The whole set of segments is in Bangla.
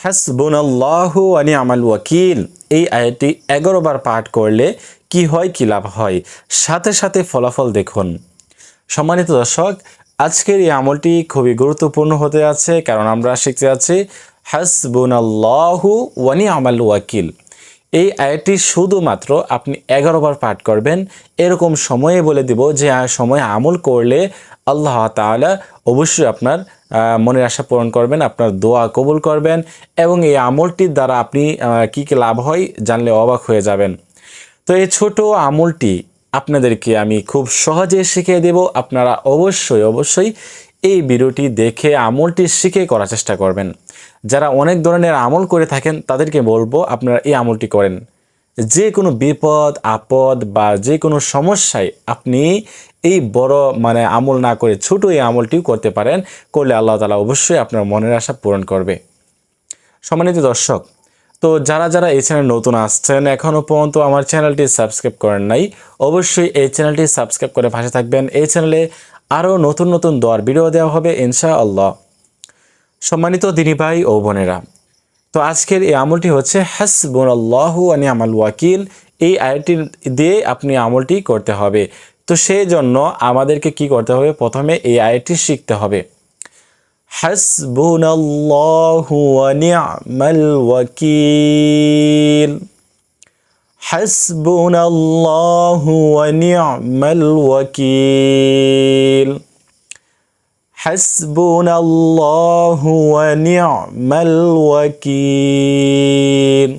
হাসবুনাল্লাহু ওয়া নি'মাল ওয়াকিল, এই আয়াতটি 11 বার পাঠ করলে কি হয়, কি লাভ হয়, সাথে সাথে ফলাফল দেখুন। সম্মানিত দর্শক, আজকের এই আমলটি খুবই গুরুত্বপূর্ণ হতে যাচ্ছে, কারণ আমরা শিখতে যাচ্ছি হাসবুনাল্লাহু ওয়া নি'মাল ওয়াকিল। এই আয়াতটি শুধুমাত্র আপনি 11 বার পাঠ করবেন। এরকম সময়ে বলে দিব যে সময়ে আমল করলে আল্লাহ তাআলা অবশ্যই আপনার মনের আশা পূরণ করবেন, আপনার দোয়া কবুল করবেন, এবং এই আমলটির দ্বারা আপনি কী কী লাভ হয় জানলে অবাক হয়ে যাবেন। তো এই ছোট আমলটি আপনাদেরকে আমি খুব সহজে শিখিয়ে দেব। আপনারা অবশ্যই এই ভিডিওটি দেখে আমলটি শিখে করার চেষ্টা করবেন। যারা অনেক ধরনের আমল করে থাকেন তাদেরকে বলবো আপনারা এই আমলটি করেন। যে কোনো বিপদ আপদ বা যে কোনো সমস্যায় আপনি এই বড় আমল না করে ছোট এই আমলটিও করতে পারেন। করলে আল্লাহ তাআলা অবশ্যই আপনার মনের আশা পূরণ করবে। সম্মানিত দর্শক, তো যারা এই চ্যানেল নতুন আসছেন, এখনও পর্যন্ত আমার চ্যানেলটি সাবস্ক্রাইব করেন নাই, অবশ্যই এই চ্যানেলটি সাবস্ক্রাইব করে পাশে থাকবেন। এই চ্যানেলে আরও নতুন দোয়ার ভিডিও দেওয়া হবে ইনশাআল্লাহ। সম্মানিত দিনী ভাই ও বোনেরা, তো আজকের এই আমলটি হচ্ছে হাসবুনাল্লাহু ওয়া নি'মাল ওয়াকিল। এই আয়াতটি দিয়ে আপনি আমলটি করতে হবে। তো সেই জন্য আমাদেরকে কি করতে হবে, প্রথমে এই আয়াতটি শিখতে হবে। হাসবুনাল্লাহু ওয়া নি'মাল ওয়াকিল, হাসবুনাল্লাহু ওয়া নি'মাল ওয়াকিল, হাসবুনাল্লাহু ওয়া নি'মাল ওয়াকিল।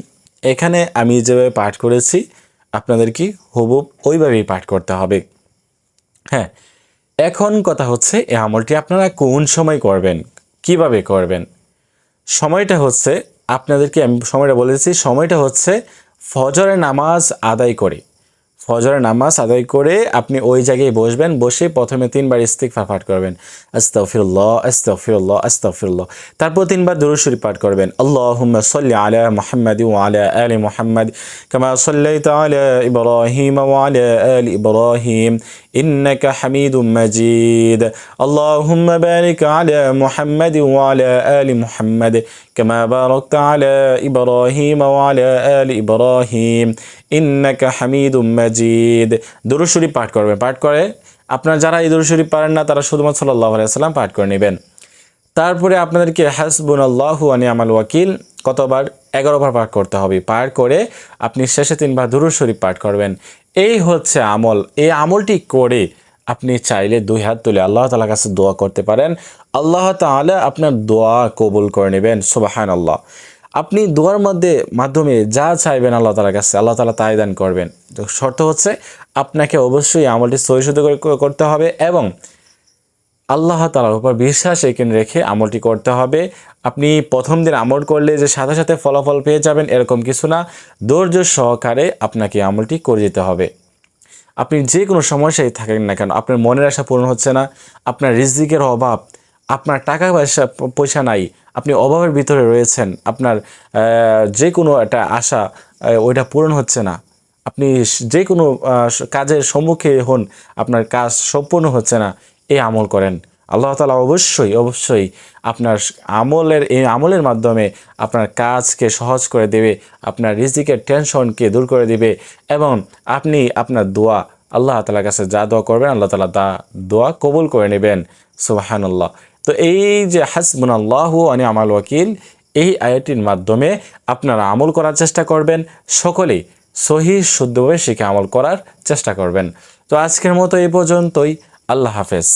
এখানে আমি যেভাবে পাঠ করেছি আপনাদেরকে হুবহু ওইভাবেই পাঠ করতে হবে। হ্যাঁ, এখন কথা হচ্ছে এই আমলটি আপনারা কোন সময় করবেন, কিভাবে করবেন। সময়টা হচ্ছে, আপনাদেরকে আমি সময়টা বলেছি, সময়টা হচ্ছে ফজরের নামাজ আদায় করে। ফজরের নামাজ আদায় করে আপনি ওই জায়গায় বসবেন, বসে প্রথমে 3 বার ইস্তিগফার পাঠ করবেন, আস্তাগফিরুল্লাহ আস্তাগফিরুল্লাহ আস্তাগফিরুল্লাহ। তারপর 3 বার দুরূদ শরীফ পাঠ করবেন, আল্লাহুম্মা সাল্লি আলা মুহাম্মাদি ওয়া আলা আলি মুহাম্মাদ কামা সাল্লাইতা আলা ইব্রাহিম ওয়া আলা আলি ইব্রাহিম ইন্নাকা হামিদুম মাজিদ। আল্লাহুম্মা বারিক আলা মুহাম্মাদি ওয়া আলা আলি মুহাম্মাদ কামা বারাকতা আলা ইব্রাহিম ওয়া আলা আলি ইব্রাহিম ইন্নাকা হামিদুম মাজিদ। দুরূদ শরীফ পাঠ করবেন। পাঠ করে আপনারা যারা এই দুরূদ শরীফ পারেন না তারা শুধুমাত্র সাল্লাল্লাহু আলাইহি ওয়াসাল্লাম পাঠ করে নেবেন। তারপরে আপনাদেরকে হাসবুনাল্লাহু ওয়া নি'মাল ওয়াকিল কতবার, 11 বার পাঠ করতে হবে। পাঠ করে আপনি শেষে 3 বার দুরূদ শরীফ পাঠ করবেন। এই হচ্ছে আমল। এই আমলটি করে আপনি চাইলে 2 হাত তুলে আল্লাহ তাআলার কাছে দোয়া করতে পারেন। আল্লাহ তাআলা আপনার দোয়া কবুল করে নেবেন। সুবহানাল্লাহ। আপনি দোয়ার মাধ্যমে যা চাইবেন আল্লাহ তাআলার কাছে, আল্লাহ তাআলা তাই দান করবেন। তো শর্ত হচ্ছে আপনাকে অবশ্যই আমলটি সহিষ্ণুতা করতে হবে এবং আল্লাহ তাআলার উপর বিশ্বাস রেখে আমলটি করতে হবে। আপনি প্রথম দিন আমল করলে যে সাথে সাথে ফলাফল পেয়ে যাবেন এরকম কিছু না, ধৈর্য সহকারে আপনাকে আমলটি করে যেতে হবে। আপনি যে কোনো সমস্যায় থাকেন না কেন, আপনার মনের আশা পূরণ হচ্ছে না, আপনার রিজিকের অভাব, আপনার টাকা পয়সা নাই, আপনি অভাবের ভিতরে রয়েছেন, আপনার যে কোনো একটা আশা ওইটা পূরণ হচ্ছে না, আপনি যে কোনো কাজের সম্মুখীন হন, আপনার কাজ সম্পূর্ণ হচ্ছে না, এই আমল করেন। আল্লাহ তাআলা অবশ্যই আপনার এই আমলের মাধ্যমে আপনার কাজকে সহজ করে দেবে, আপনার রিজিকের টেনশনকে দূর করে দেবে এবং আপনি আপনার দোয়া আল্লাহ তাআলার কাছে যা দোয়া করবেন আল্লাহ তাআলা তা দোয়া কবুল করে নেবেন। সুবহানাল্লাহ। তো এই যে হাসবুনাল্লাহু ওয়া নি'মাল ওয়াকিল, এই আয়াতটির মাধ্যমে আপনারা আমল করার চেষ্টা করবেন। সকলেই সহিহ শুদ্ধভাবে শিখে আমল করার চেষ্টা করবেন। তো আজকের মতো এই পর্যন্তই। আল্লাহ হাফেজ।